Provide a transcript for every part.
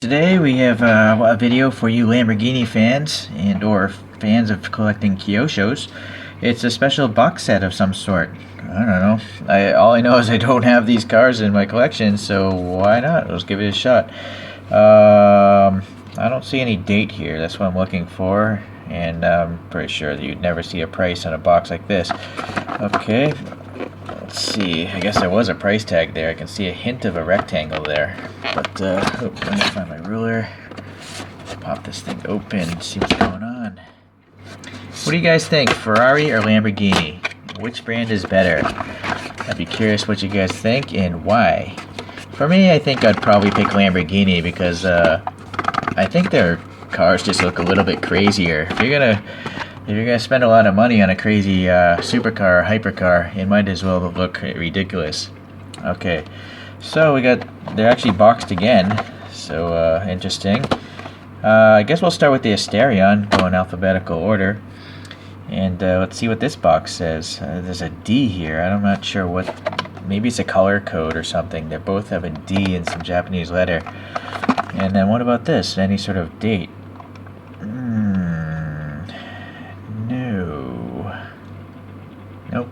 Today we have a video for you Lamborghini fans and or fans of collecting Kyoshos. It's a special box set of some sort. I don't know. All I know is I don't have these cars in my collection, so why not? Let's give it a shot. I don't see any date here. That's what I'm looking for, and I'm pretty sure that you'd never see a price on a box like this. Okay. Let's see, I guess there was a price tag there. I can see a hint of a rectangle there. But, let me find my ruler. Pop this thing open, see what's going on. What do you guys think, Ferrari or Lamborghini? Which brand is better? I'd be curious what you guys think and why. For me, I think I'd probably pick Lamborghini because, I think their cars just look a little bit crazier. If you're gonna spend a lot of money on a crazy supercar or hypercar, it might as well look ridiculous. Okay, so they're actually boxed again, so interesting. I guess we'll start with the Asterion, go in alphabetical order, and let's see what this box says. There's a D here. I'm not sure what. Maybe it's a color code or something. They both have a D in some Japanese letter. And then what about this? Any sort of date? Nope.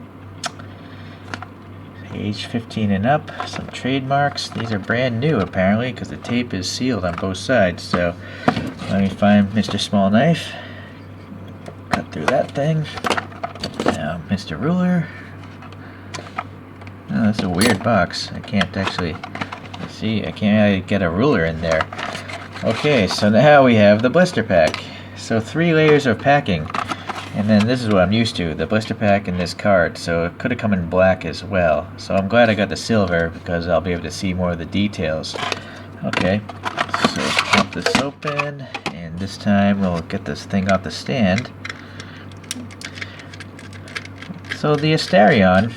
Age 15 and up. Some trademarks. These are brand new apparently because the tape is sealed on both sides. So let me find Mr. Small Knife. Cut through that thing. Now Mr. Ruler. Oh, that's a weird box. I can't actually see. I can't really get a ruler in there. Okay, so now we have the blister pack. So 3 layers of packing. And then this is what I'm used to, the blister pack and this card, so it could have come in black as well. So I'm glad I got the silver because I'll be able to see more of the details. Okay, so pop this open, and this time we'll get this thing off the stand. So the Asterion,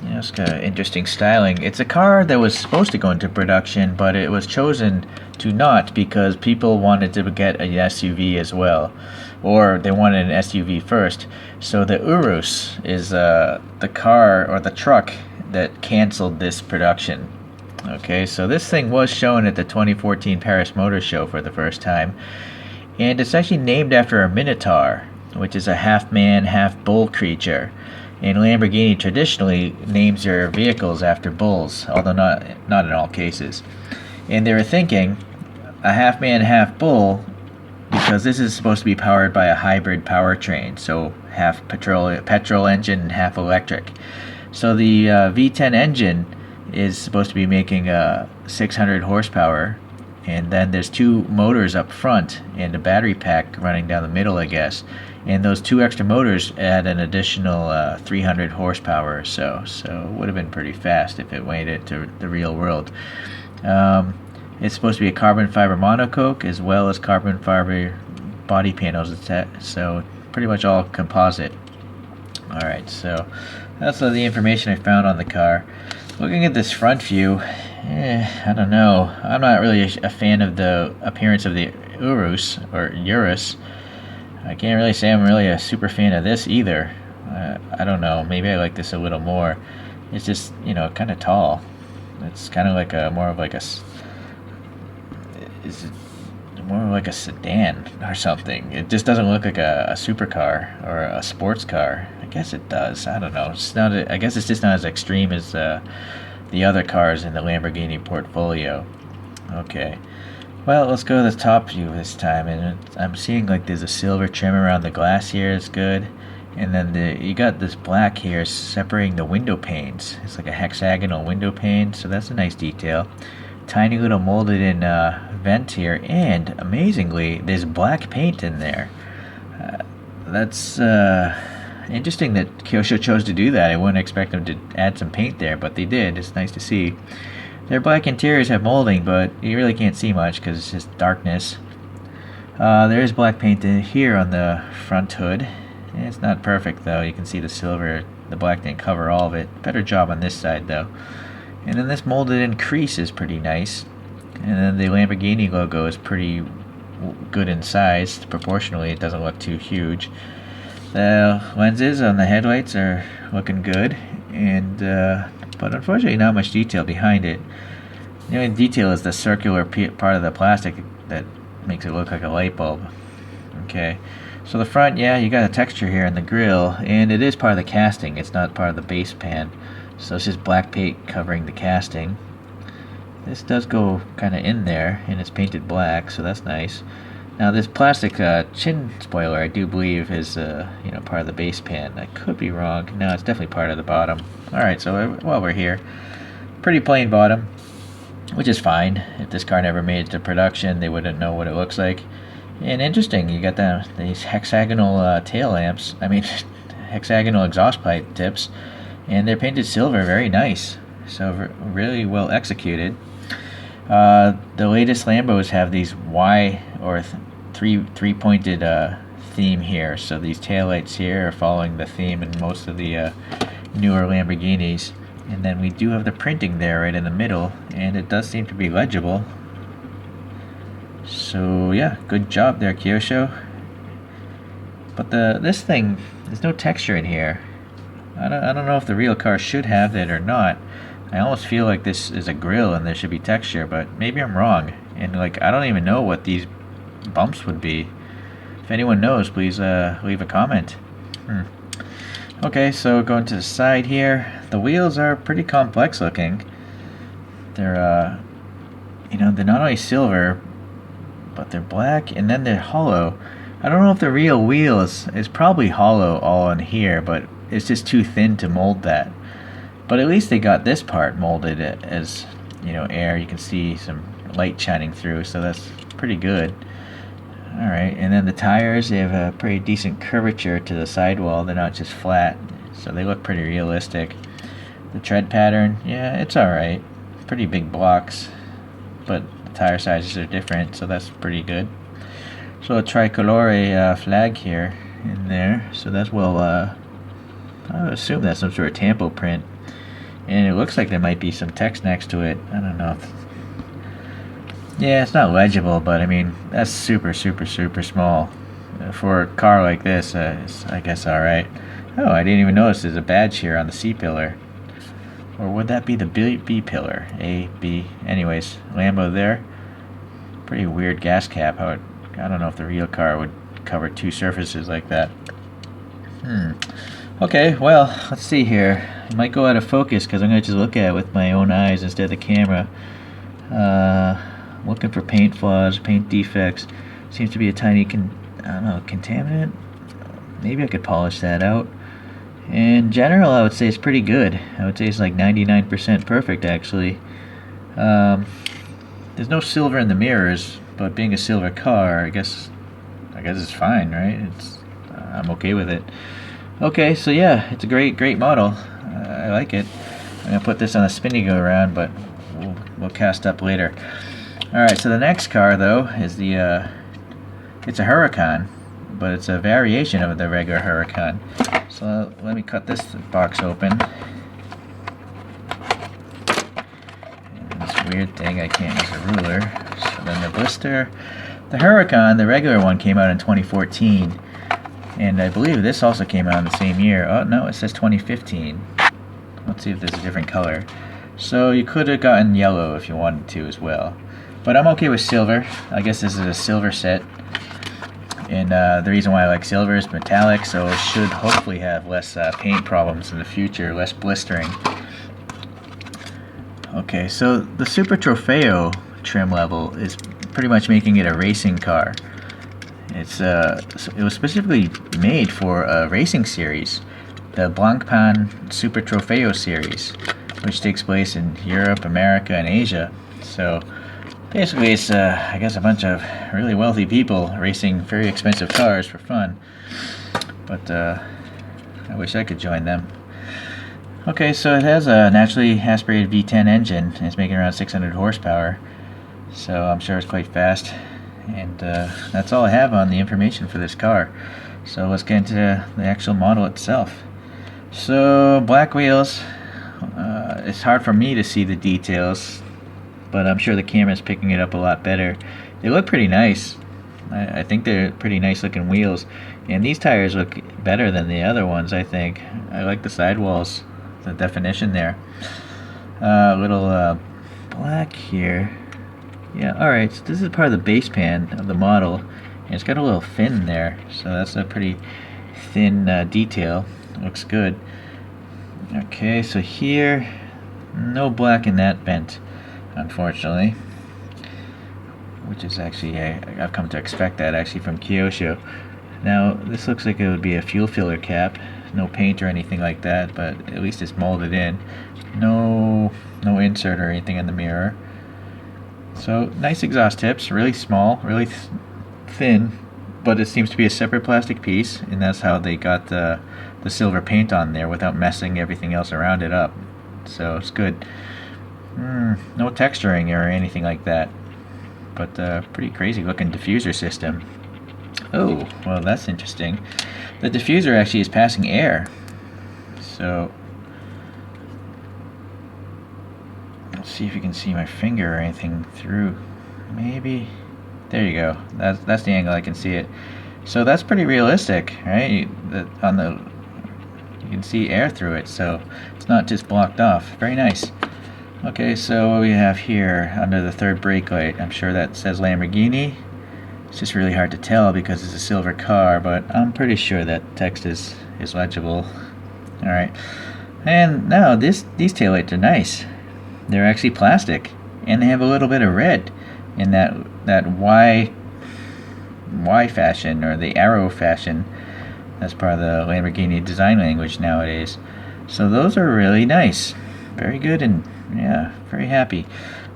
it's got interesting styling. It's a car that was supposed to go into production, but it was chosen to not because people wanted to get an SUV as well. Or they wanted an SUV first. So the Urus is the car or the truck that canceled this production. Okay, so this thing was shown at the 2014 Paris Motor Show for the first time. And it's actually named after a Minotaur, which is a half-man, half-bull creature. And Lamborghini traditionally names their vehicles after bulls, although not in all cases. And they were thinking a half-man, half-bull because this is supposed to be powered by a hybrid powertrain, so half petrol engine and half electric. So the V10 engine is supposed to be making 600 horsepower, and then there's 2 motors up front and a battery pack running down the middle, I guess. And those 2 extra motors add an additional 300 horsepower or so. So it would have been pretty fast if it made it to the real world. It's supposed to be a carbon fiber monocoque as well as carbon fiber body panels, so pretty much all composite. Alright, so that's all the information I found on the car. Looking at this front view, I don't know. I'm not really a fan of the appearance of the Urus. I can't really say I'm really a super fan of this either. I don't know. Maybe I like this a little more. It's just, kind of tall. It's kind of like more of like a sedan or something. It just doesn't look like a supercar or a sports car. I guess it does. I don't know. I guess it's just not as extreme as the other cars in the Lamborghini portfolio. Okay. Well, let's go to the top view this time, and I'm seeing like there's a silver trim around the glass here. It's good. And then you got this black here separating the window panes. It's like a hexagonal window pane, so that's a nice detail. Tiny little molded in vent here, and amazingly there's black paint in there. That's interesting that Kyosho chose to do that. I wouldn't expect them to add some paint there, but they did. It's nice to see. Their black interiors have molding, but you really can't see much because it's just darkness. There is black paint in here on the front hood. It's not perfect though. You can see the silver, the black didn't cover all of it. Better job on this side though. And then this molded in crease is pretty nice. And then the Lamborghini logo is pretty good in size. Proportionally, it doesn't look too huge. The lenses on the headlights are looking good, and but unfortunately not much detail behind it. The only detail is the circular part of the plastic that makes it look like a light bulb. Okay, so the front, yeah, you got a texture here in the grill, and it is part of the casting. It's not part of the base pan. So it's just black paint covering the casting. This does go kind of in there, and it's painted black, so that's nice. Now this plastic chin spoiler, I do believe, is part of the base pan. I could be wrong. No, it's definitely part of the bottom. All right, so while we're here, pretty plain bottom, which is fine. If this car never made it to production, they wouldn't know what it looks like. And interesting, you got these hexagonal tail lamps. I mean, hexagonal exhaust pipe tips, and they're painted silver. Very nice. So really well executed. The latest Lambos have these Y or three-pointed theme here. So these taillights here are following the theme in most of the newer Lamborghinis. And then we do have the printing there right in the middle, and it does seem to be legible. So yeah, good job there, Kyosho. But this thing, there's no texture in here. I don't know if the real car should have it or not. I almost feel like this is a grill and there should be texture, but maybe I'm wrong. And like, I don't even know what these bumps would be. If anyone knows, please leave a comment. Okay, so going to the side here, the wheels are pretty complex looking. They're they're not only silver, but they're black, and then they're hollow. I don't know if the real wheel is probably hollow all in here, but it's just too thin to mold that. But at least they got this part molded as, air. You can see some light shining through, so that's pretty good. Alright, and then the tires, they have a pretty decent curvature to the sidewall. They're not just flat, so they look pretty realistic. The tread pattern, yeah, it's alright. Pretty big blocks, but tire sizes are different, so that's pretty good. So a tricolore flag here in there, so that's I would assume that's some sort of tampo print, and it looks like there might be some text next to it. I don't know. Yeah, it's not legible, but I mean, that's super small for a car like this. It's, I guess, all right. Oh, I didn't even notice there's a badge here on the C pillar. Or would that be the B pillar? A, B. Anyways, Lambo there. Pretty weird gas cap. I don't know if the real car would cover two surfaces like that. Okay, well, let's see here. I might go out of focus because I'm going to just look at it with my own eyes instead of the camera. Looking for paint flaws, paint defects. Seems to be a tiny, contaminant. Maybe I could polish that out. In general, I would say it's pretty good. I would say it's like 99% perfect, actually. There's no silver in the mirrors, but being a silver car, I guess it's fine, right? I'm okay with it. Okay, so yeah, it's a great model. I like it. I'm gonna put this on a spinny go around, but we'll cast up later. All right, so the next car though is it's a Huracan, but it's a variation of the regular Huracan. So let me cut this box open. And this weird thing, I can't use a ruler. So then the blister. The Huracan, the regular one, came out in 2014. And I believe this also came out in the same year. Oh, no, it says 2015. Let's see if there's a different color. So you could have gotten yellow if you wanted to as well. But I'm okay with silver. I guess this is a silver set. And the reason why I like silver is metallic, so it should hopefully have less paint problems in the future, less blistering. Okay, so the Super Trofeo trim level is pretty much making it a racing car. It was specifically made for a racing series, the Blancpain Super Trofeo series, which takes place in Europe, America, and Asia. So basically, it's I guess a bunch of really wealthy people racing very expensive cars for fun. But I wish I could join them. Okay, so it has a naturally aspirated V10 engine. And it's making around 600 horsepower. So I'm sure it's quite fast. And that's all I have on the information for this car. So let's get into the actual model itself. So black wheels. It's hard for me to see the details, but I'm sure the camera's picking it up a lot better. They look pretty nice. I think they're pretty nice looking wheels. And these tires look better than the other ones, I think. I like the sidewalls, the definition there. Little black here. Yeah, alright, so this is part of the base pan of the model, and it's got a little fin there, so that's a pretty thin detail. Looks good. Okay, so here, no black in that vent, unfortunately, which is actually, I've come to expect that actually from Kyosho. Now, this looks like it would be a fuel filler cap, no paint or anything like that, but at least it's molded in. No insert or anything in the mirror. So, nice exhaust tips, really small, really thin, but it seems to be a separate plastic piece, and that's how they got the silver paint on there without messing everything else around it up. So, it's good. No texturing or anything like that, but pretty crazy looking diffuser system. Oh, well, that's interesting. The diffuser actually is passing air. So, let's see if you can see my finger or anything through. Maybe. There you go. That's the angle I can see it. So that's pretty realistic, right? You can see air through it, so it's not just blocked off. Very nice. Okay, so what we have here under the third brake light, I'm sure that says Lamborghini. It's just really hard to tell because it's a silver car, but I'm pretty sure that text is legible. Alright. And now these taillights are nice. They're actually plastic, and they have a little bit of red in that Y fashion, or the arrow fashion. That's part of the Lamborghini design language nowadays. So those are really nice. Very good, and yeah, very happy.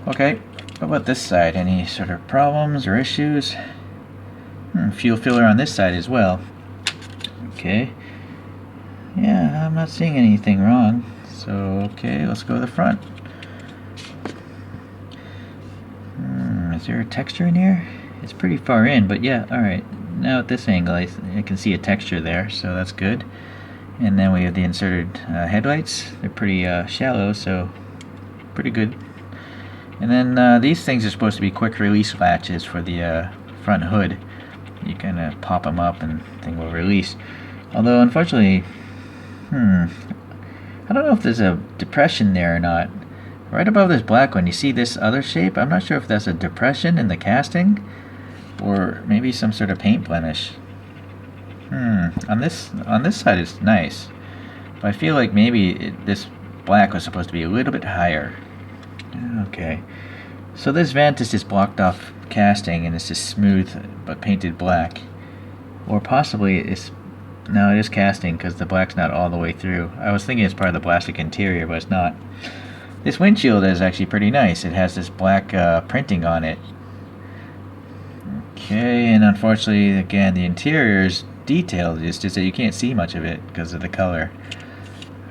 Okay, what about this side? Any sort of problems or issues? Fuel filler on this side as well. Okay. Yeah, I'm not seeing anything wrong. So, okay, let's go to the front. Is there a texture in here? It's pretty far in, but yeah, alright. Now at this angle, I can see a texture there, so that's good. And then we have the inserted headlights. They're pretty shallow, so pretty good. And then these things are supposed to be quick release latches for the front hood. You kind of pop them up and the thing will release. Although, unfortunately, I don't know if there's a depression there or not. Right above this black one, you see this other shape? I'm not sure if that's a depression in the casting, or maybe some sort of paint blemish. On this side it's nice, but I feel like maybe this black was supposed to be a little bit higher. Okay, so this vent is just blocked off casting, and it's just smooth but painted black, or possibly it is casting because the black's not all the way through. I was thinking it's part of the plastic interior, but it's not. This windshield is actually pretty nice. It has this black printing on it. Okay, and unfortunately, again, the interior is detailed. It's just that you can't see much of it because of the color.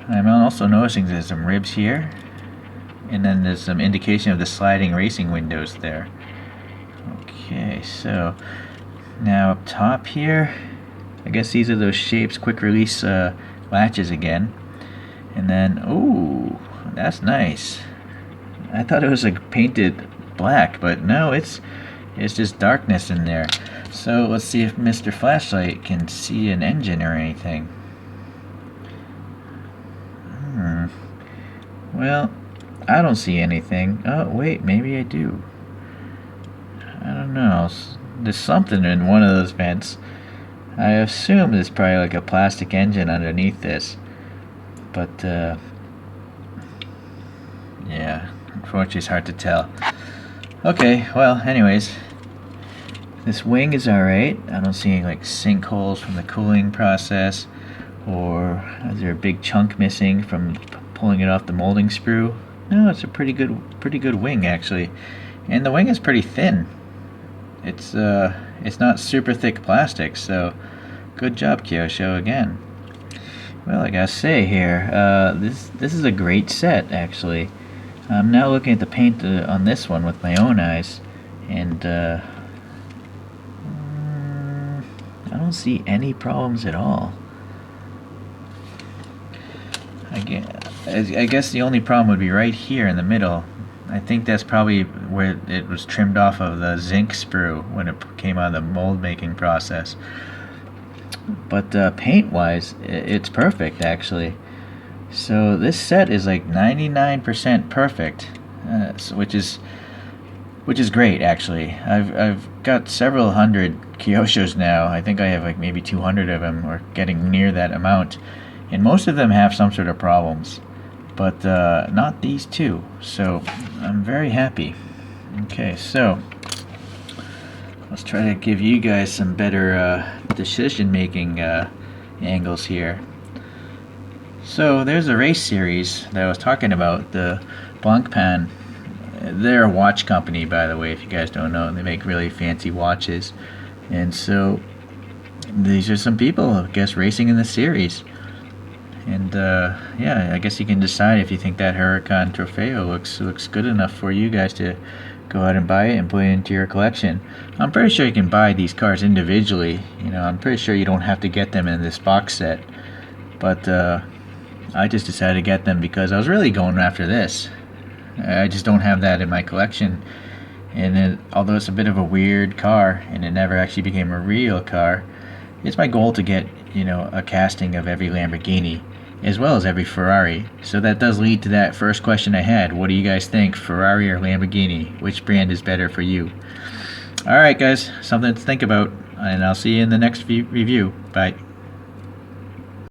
I'm also noticing there's some ribs here, and then there's some indication of the sliding racing windows there. Okay, so now up top here, I guess these are those shapes, quick release latches again. And then, ooh, that's nice. I thought it was like painted black, but no, it's just darkness in there. So let's see if Mr. Flashlight can see an engine or anything. Well, I don't see anything. Oh, wait, maybe I do. I don't know. There's something in one of those vents. I assume there's probably like a plastic engine underneath this. But, yeah, unfortunately it's hard to tell. Okay, well, anyways, this wing is alright. I don't see any like sinkholes from the cooling process, or is there a big chunk missing from pulling it off the molding sprue? No, it's a pretty good wing actually, and the wing is pretty thin. It's not super thick plastic, so good job, Kyosho, again. Well, I gotta say here, this is a great set, actually. I'm now looking at the paint on this one with my own eyes, and I don't see any problems at all. I guess the only problem would be right here in the middle. I think that's probably where it was trimmed off of the zinc sprue when it came out of the mold making process. But paint-wise, it's perfect, actually. So this set is like 99% perfect. which is great actually. I've got several hundred Kyoshos now. I think I have like maybe 200 of them, or getting near that amount, and most of them have some sort of problems, but not these two. So I'm very happy. Okay, so let's try to give you guys some better decision-making angles here. So there's a race series that I was talking about, the Blancpain. They're a watch company, by the way, if you guys don't know. They make really fancy watches. And so these are some people, I guess, racing in the series. And yeah, I guess you can decide if you think that Huracan Trofeo looks good enough for you guys to go out and buy it and put it into your collection. I'm pretty sure you can buy these cars individually. You know, I'm pretty sure you don't have to get them in this box set. But I just decided to get them because I was really going after this. I just don't have that in my collection. And although it's a bit of a weird car and it never actually became a real car, it's my goal to get, you know, a casting of every Lamborghini as well as every Ferrari. So that does lead to that first question I had. What do you guys think, Ferrari or Lamborghini? Which brand is better for you? Alright guys, something to think about, and I'll see you in the next review. Bye.